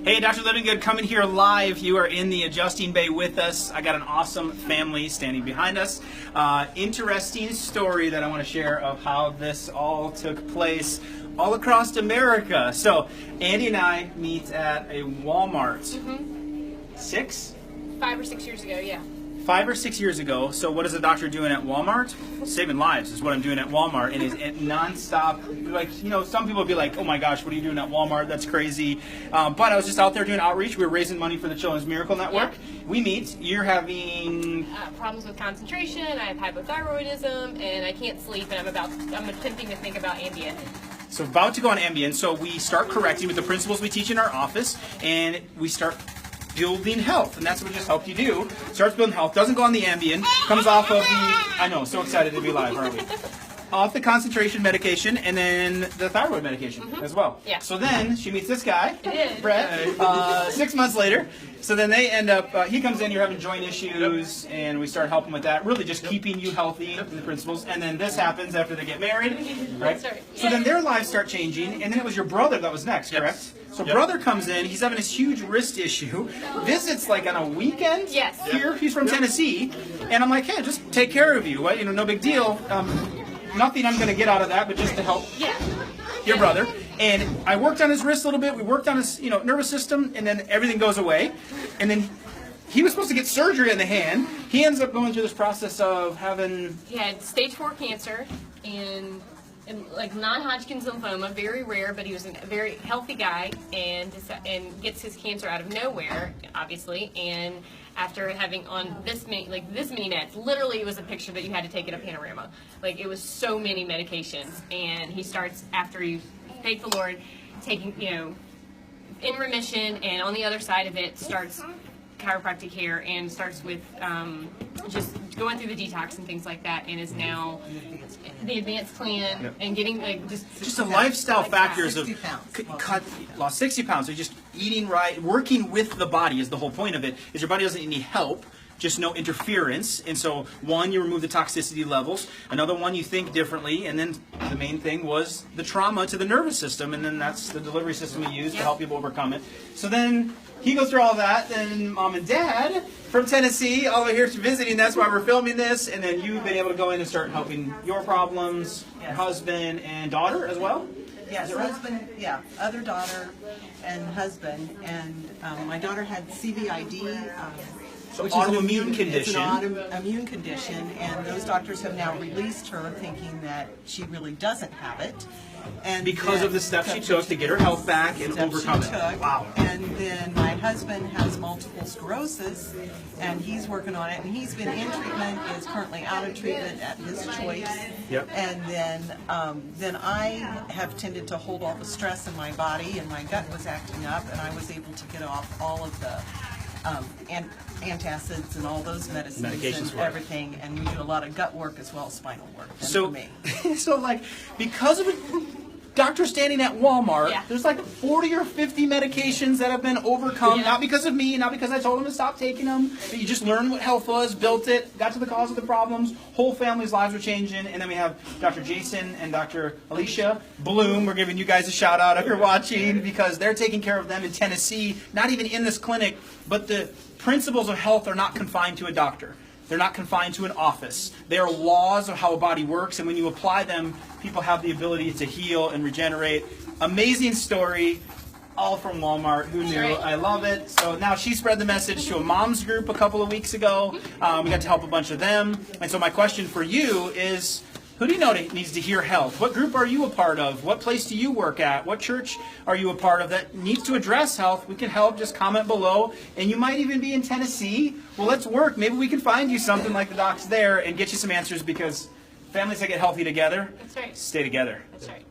Hey, Dr. Living Good coming here live. You are in the adjusting bay with us. I got an awesome family standing behind us. Interesting story that I want to share of how this all took place all across America. So, Andy and I meet at a Walmart. 5 or 6 years ago, yeah. 5 or 6 years ago. So what is a doctor doing at Walmart? Saving lives is what I'm doing at Walmart, and it's nonstop. Like, you know, some people would be like, "Oh my gosh, what are you doing at Walmart? That's crazy." But I was just out there doing outreach. We were raising money for the Children's Miracle Network. Yeah. We meet. You're having Problems with concentration. I have hypothyroidism, and I can't sleep. And I'm attempting to think about Ambien. So about to go on Ambien. So we start correcting with the principles we teach in our office, and we start building health, and that's what we just helped you do. Starts building health, doesn't go on the Ambien, comes off of the, I know, so excited to be live, aren't we? Off the concentration medication, and then the thyroid medication as well. Yeah. So then she meets this guy, did. Brett, 6 months later. So then they end up, he comes in, you're having joint issues, and we start helping with that, really just keeping you healthy in the principles. And then this happens after they get married, right? Sorry. So then their lives start changing, and then it was your brother that was next, correct? So brother comes in, he's having this huge wrist issue, visits like on a weekend Yes. here, he's from Tennessee, and I'm like, hey, just take care of you, you know, no big deal. Nothing I'm going to get out of that, but just to help your brother. And I worked on his wrist a little bit, we worked on his nervous system, and then everything goes away. And then he was supposed to get surgery on the hand. He ends up going through this process of having... He had stage 4 cancer and like non-Hodgkin's lymphoma, very rare, but he was a very healthy guy, and gets his cancer out of nowhere, obviously. And after having on this many meds, literally it was a picture that you had to take at a panorama. Like, it was so many medications, and he starts, after he thank the Lord, taking, in remission, and on the other side of it starts chiropractic care and starts with just going through the detox and things like that, and is now the advanced plan and getting just the lifestyle factors of 60 pounds. lost 60 pounds. So just eating right, working with the body is the whole point of it. Is your body doesn't need any help, just no interference. And so one, you remove the toxicity levels. Another one, you think differently. And then the main thing was the trauma to the nervous system, and then that's the delivery system we use to help people overcome it. So then he goes through all that, and Mom and Dad from Tennessee, all over here visiting, that's why we're filming this, and then you've been able to go in and start helping your problems, your husband and daughter as well? Yes, husband, other daughter and husband, and my daughter had CVID, So which autoimmune condition. It's an autoimmune condition, and those doctors have now released her, thinking that she really doesn't have it. And Because of the steps she took to get her health back and overcome it. Wow. And then my husband has multiple sclerosis, and he's working on it, and he's been in treatment, is currently out of treatment at his choice. Yep. And then I have tended to hold all the stress in my body, and my gut was acting up, and I was able to get off all of the antacids and all those medicines Medications and work. everything, and we do a lot of gut work as well as spinal work. And So, for me. so like, because of a doctor standing at Walmart, Yeah. there's like 40 or 50 medications that have been overcome, Yeah. not because of me, not because I told him to stop taking them, but you just learned what health was, built it, got to the cause of the problems, whole families' lives were changing, and then we have Dr. Jason and Dr. Alicia Bloom. We're giving you guys a shout out if you're watching, because they're taking care of them in Tennessee, not even in this clinic, but the principles of health are not confined to a doctor. They're not confined to an office. They are laws of how a body works, and when you apply them, people have the ability to heal and regenerate. Amazing story, all from Walmart. Who knew? Right. I love it. So now she spread the message to a mom's group a couple of weeks ago. We got to help a bunch of them. And so my question for you is, who do you know needs to hear health? What group are you a part of? What place do you work at? What church are you a part of that needs to address health? We can help. Just comment below. And you might even be in Tennessee. Well, let's work. Maybe we can find you something like the docs there and get you some answers, because families that get healthy together That's right. stay together. That's right.